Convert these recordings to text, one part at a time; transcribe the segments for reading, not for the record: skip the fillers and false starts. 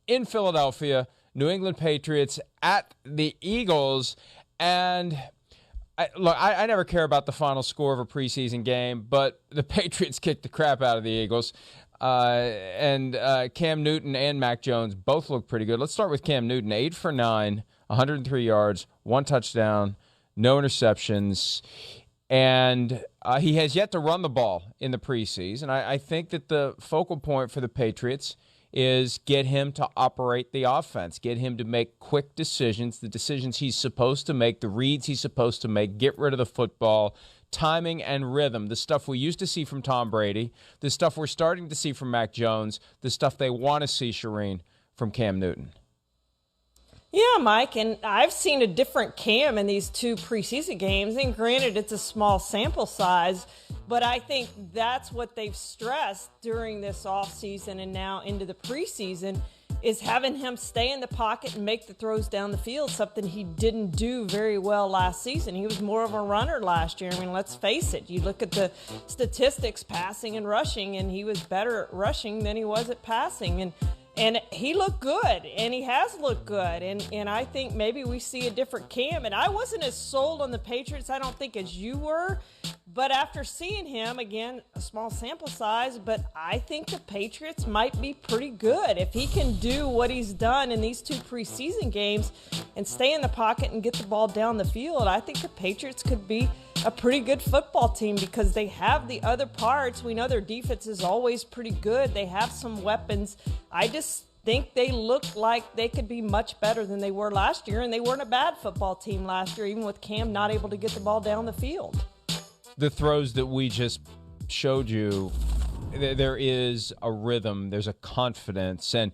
in Philadelphia, New England Patriots at the Eagles. And I never care about the final score of a preseason game, but the Patriots kicked the crap out of the Eagles. And Cam Newton and Mac Jones both look pretty good. Let's start with Cam Newton, 8 for 9, 103 yards, 1 touchdown, no interceptions. And he has yet to run the ball in the preseason. I think that the focal point for the Patriots is get him to operate the offense, get him to make quick decisions, the decisions he's supposed to make, the reads he's supposed to make, get rid of the football, timing and rhythm, the stuff we used to see from Tom Brady, the stuff we're starting to see from Mac Jones, the stuff they want to see, Charean, from Cam Newton. Yeah, Mike, and I've seen a different Cam in these 2 preseason games, and granted it's a small sample size, but I think that's what they've stressed during this offseason and now into the preseason is having him stay in the pocket and make the throws down the field, something he didn't do very well last season. He was more of a runner last year. I mean, let's face it. You look at the statistics, passing and rushing, and he was better at rushing than he was at passing. And he looked good, and he has looked good. And I think maybe we see a different Cam. And I wasn't as sold on the Patriots, I don't think, as you were. But after seeing him, again, a small sample size, but I think the Patriots might be pretty good. If he can do what he's done in these 2 preseason games and stay in the pocket and get the ball down the field, I think the Patriots could be a pretty good football team because they have the other parts. We know their defense is always pretty good. They have some weapons. I just think they look like they could be much better than they were last year, and they weren't a bad football team last year, even with Cam not able to get the ball down the field. The throws that we just showed you, there is a rhythm, there's a confidence, and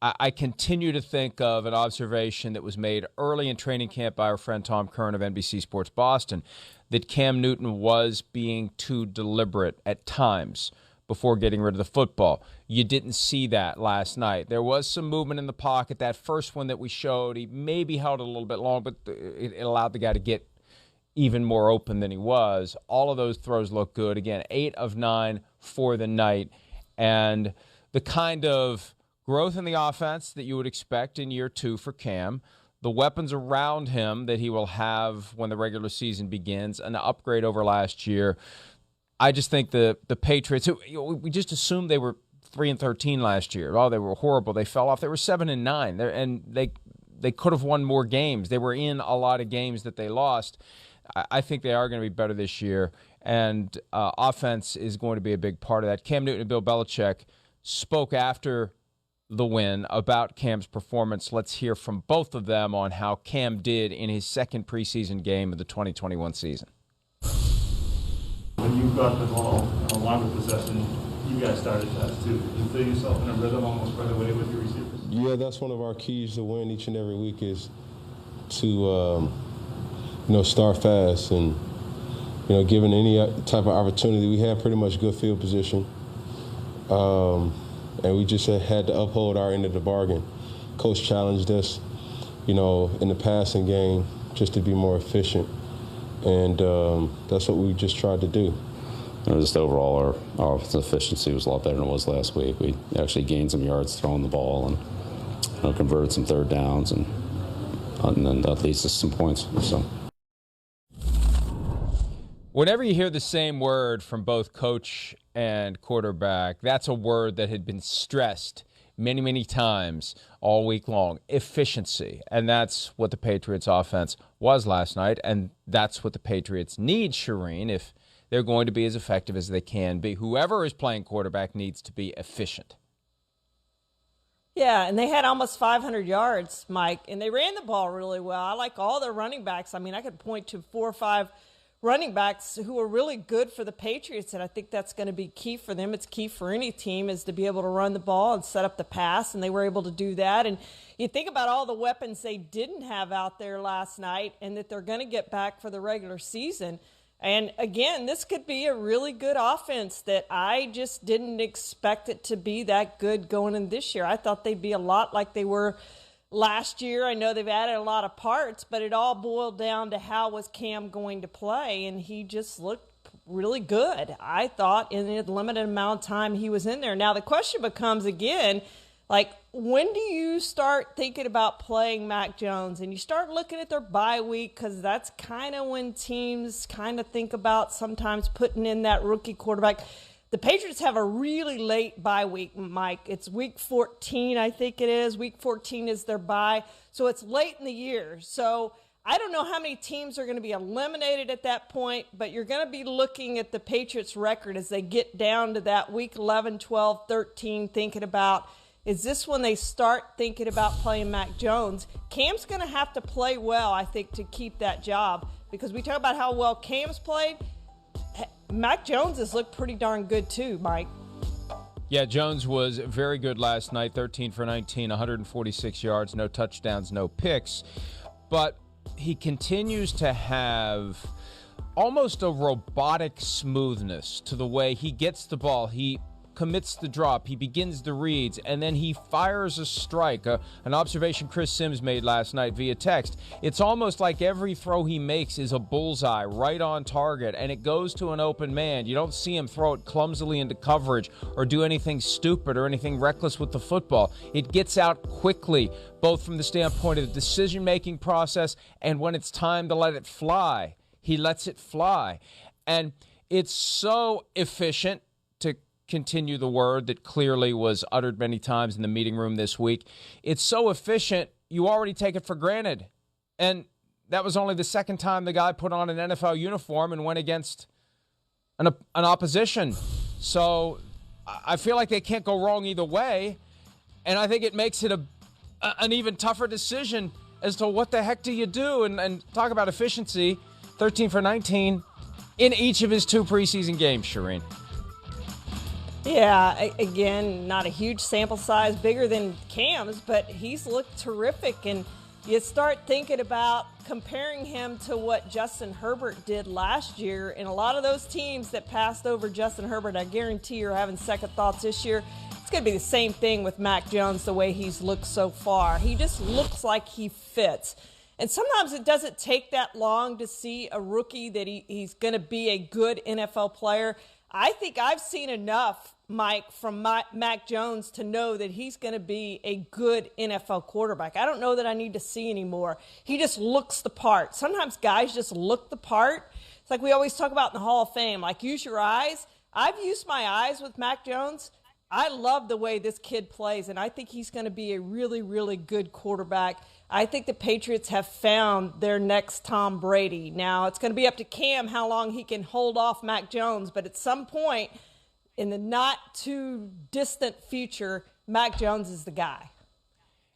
I continue to think of an observation that was made early in training camp by our friend Tom Curran of NBC Sports Boston, that Cam Newton was being too deliberate at times before getting rid of the football. You didn't see that last night. There was some movement in the pocket. That first one that we showed, he maybe held it a little bit long, but it allowed the guy to get even more open than he was. All of those throws look good. Again, 8 of 9 for the night. And the kind of growth in the offense that you would expect in year 2 for Cam, the weapons around him that he will have when the regular season begins, an upgrade over last year. I just think the Patriots, we just assumed they were 3-13 last year. Oh, they were horrible. They fell off. They were 7-9. And they could have won more games. They were in a lot of games that they lost. I think they are going to be better this year, and offense is going to be a big part of that. Cam Newton and Bill Belichick spoke after the win about Cam's performance. Let's hear from both of them on how Cam did in his second preseason game of the 2021 season. When you got the ball, a longer possession, you guys started fast too. Did you feel yourself in a rhythm almost right away with your receivers? Yeah, that's one of our keys to win each and every week is to start fast and, given any type of opportunity, we had pretty much good field position. And we just had to uphold our end of the bargain. Coach challenged us, in the passing game just to be more efficient. And that's what we just tried to do. Just overall, our offensive efficiency was a lot better than it was last week. We actually gained some yards throwing the ball and converted some third downs, and then that leads to some points. So. Whenever you hear the same word from both coach and quarterback, that's a word that had been stressed many, many times all week long, efficiency. And that's what the Patriots offense was last night, and that's what the Patriots need, Charean, if they're going to be as effective as they can be. Whoever is playing quarterback needs to be efficient. Yeah, and they had almost 500 yards, Mike, and they ran the ball really well. I like all their running backs. I mean, I could point to 4 or 5 running backs who are really good for the Patriots, and I think that's going to be key for them. It's key for any team is to be able to run the ball and set up the pass, and they were able to do that. And you think about all the weapons they didn't have out there last night and that they're going to get back for the regular season. And, again, this could be a really good offense that I just didn't expect it to be that good going in this year. I thought they'd be a lot like they were last year. I know they've added a lot of parts, but it all boiled down to how was Cam going to play, and he just looked really good, I thought, in the limited amount of time he was in there. Now the question becomes again, like, when do you start thinking about playing Mac Jones and you start looking at their bye week? Because that's kind of when teams kind of think about sometimes putting in that rookie quarterback. The Patriots have a really late bye week, Mike. It's week 14, I think it is. Week 14 is their bye. So it's late in the year. So I don't know how many teams are going to be eliminated at that point, but you're going to be looking at the Patriots' record as they get down to that week 11, 12, 13, thinking about, is this when they start thinking about playing Mac Jones? Cam's going to have to play well, I think, to keep that job, because we talk about how well Cam's played. Mac Jones has looked pretty darn good too, Mike. Yeah, Jones was very good last night, 13 for 19, 146 yards, no touchdowns, no picks. But he continues to have almost a robotic smoothness to the way he gets the ball. He commits the drop, he begins the reads, and then he fires a strike. An observation Chris Sims made last night via text. It's almost like every throw he makes is a bullseye, right on target, and it goes to an open man. You don't see him throw it clumsily into coverage or do anything stupid or anything reckless with the football. It gets out quickly, both from the standpoint of the decision-making process and when it's time to let it fly. He lets it fly. And it's so efficient, to continue the word that clearly was uttered many times in the meeting room this week. It's so efficient, you already take it for granted. And that was only the second time the guy put on an NFL uniform and went against an opposition. So I feel like they can't go wrong either way. And I think it makes it an even tougher decision as to what the heck do you do. And talk about efficiency, 13 for 19 in each of his 2 preseason games, Charean. Yeah, again, not a huge sample size, bigger than Cam's, but he's looked terrific. And you start thinking about comparing him to what Justin Herbert did last year. And a lot of those teams that passed over Justin Herbert, I guarantee you're having second thoughts this year. It's going to be the same thing with Mac Jones, the way he's looked so far. He just looks like he fits. And sometimes it doesn't take that long to see a rookie that he's going to be a good NFL player. I think I've seen enough, Mike, from Mac Jones to know that he's going to be a good NFL quarterback. I don't know that I need to see anymore. He just looks the part. Sometimes guys just look the part. It's like we always talk about in the Hall of Fame, like use your eyes. I've used my eyes with Mac Jones. I love the way this kid plays, and I think he's going to be a really, really good quarterback. I think the Patriots have found their next Tom Brady. Now, it's going to be up to Cam how long he can hold off Mac Jones, but at some point in the not-too-distant future, Mac Jones is the guy.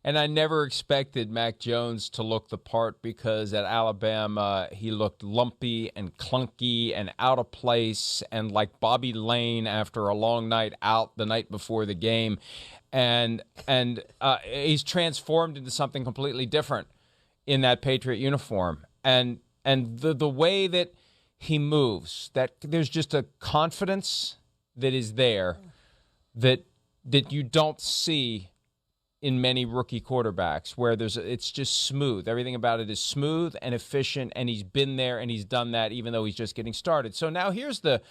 And I never expected Mac Jones to look the part, because at Alabama he looked lumpy and clunky and out of place and like Bobby Lane after a long night out the night before the game. And he's transformed into something completely different in that Patriot uniform. And the way that he moves, that there's just a confidence that is there that you don't see in many rookie quarterbacks, where it's just smooth. Everything about it is smooth and efficient, and he's been there and he's done that even though he's just getting started. So now here's the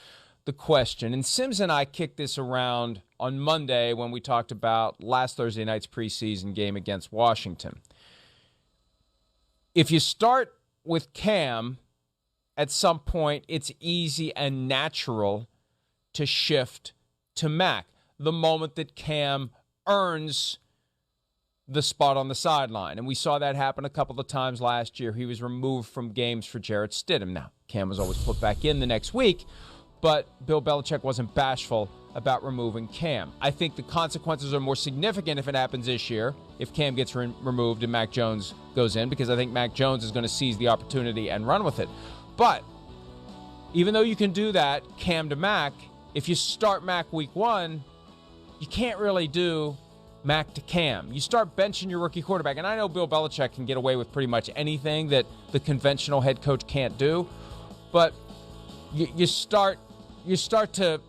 question, and Sims and I kicked this around on Monday when we talked about last Thursday night's preseason game against Washington. If you start with Cam, at some point it's easy and natural to shift to Mac the moment that Cam earns the spot on the sideline. And we saw that happen a couple of times last year. He was removed from games for Jarrett Stidham. Now, Cam was always put back in the next week, but Bill Belichick wasn't bashful about removing Cam. I think the consequences are more significant if it happens this year, if Cam gets removed and Mac Jones goes in, because I think Mac Jones is going to seize the opportunity and run with it. But even though you can do that, Cam to Mac, if you start Mac week 1, you can't really do Mac to Cam. You start benching your rookie quarterback, and I know Bill Belichick can get away with pretty much anything that the conventional head coach can't do, but you start to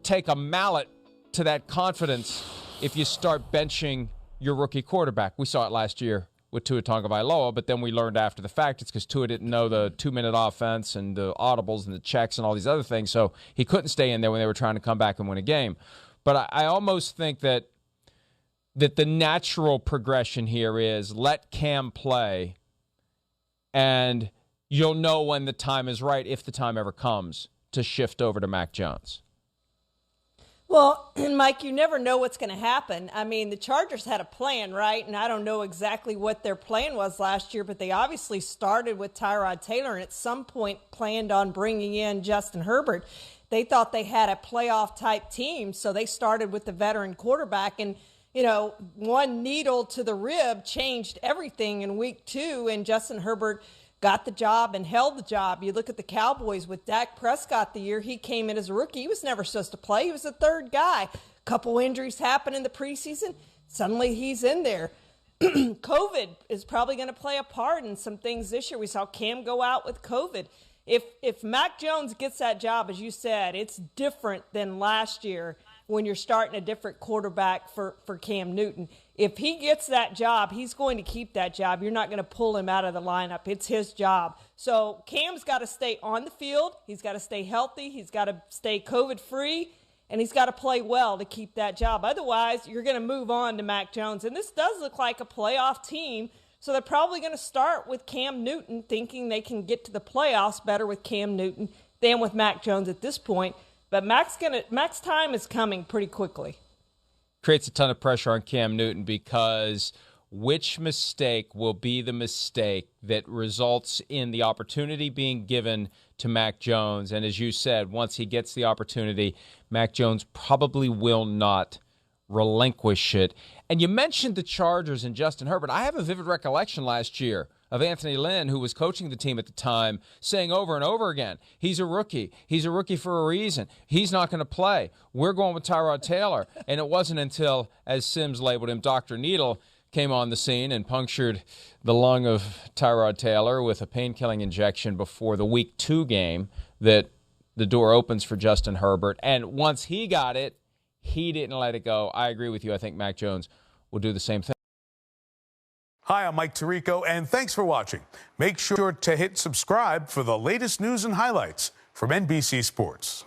take a mallet to that confidence if you start benching your rookie quarterback. We saw it last year with Tua Tagovailoa, but then we learned after the fact it's because Tua didn't know the 2-minute offense and the audibles and the checks and all these other things, so he couldn't stay in there when they were trying to come back and win a game. But I almost think that that the natural progression here is let Cam play, and you'll know when the time is right, if the time ever comes, to shift over to Mac Jones? Well, Mike, you never know what's going to happen. I mean, the Chargers had a plan, right? And I don't know exactly what their plan was last year, but they obviously started with Tyrod Taylor and at some point planned on bringing in Justin Herbert. They thought they had a playoff-type team, so they started with the veteran quarterback. And, you know, one needle to the rib changed everything in week 2, and Justin Herbert got the job and held the job. You look at the Cowboys with Dak Prescott the year he came in as a rookie. He was never supposed to play. He was the third guy. A couple injuries happened in the preseason. Suddenly he's in there. COVID is probably going to play a part in some things this year. We saw Cam go out with COVID. If Mac Jones gets that job, as you said, it's different than last year when you're starting a different quarterback for Cam Newton. If he gets that job, he's going to keep that job. You're not going to pull him out of the lineup. It's his job. So Cam's got to stay on the field. He's got to stay healthy. He's got to stay COVID-free, and he's got to play well to keep that job. Otherwise, you're going to move on to Mac Jones. And this does look like a playoff team, so they're probably going to start with Cam Newton, thinking they can get to the playoffs better with Cam Newton than with Mac Jones at this point. But Mac's time is coming pretty quickly. Creates a ton of pressure on Cam Newton, because which mistake will be the mistake that results in the opportunity being given to Mac Jones? And as you said, once he gets the opportunity, Mac Jones probably will not relinquish it. And you mentioned the Chargers and Justin Herbert. I have a vivid recollection last year of Anthony Lynn, who was coaching the team at the time, saying over and over again, he's a rookie. He's a rookie for a reason. He's not going to play. We're going with Tyrod Taylor. And it wasn't until, as Sims labeled him, Dr. Needle came on the scene and punctured the lung of Tyrod Taylor with a pain-killing injection before the Week 2 game that the door opens for Justin Herbert. And once he got it, he didn't let it go. I agree with you. I think Mac Jones will do the same thing. Hi, I'm Mike Tirico, and thanks for watching. Make sure to hit subscribe for the latest news and highlights from NBC Sports.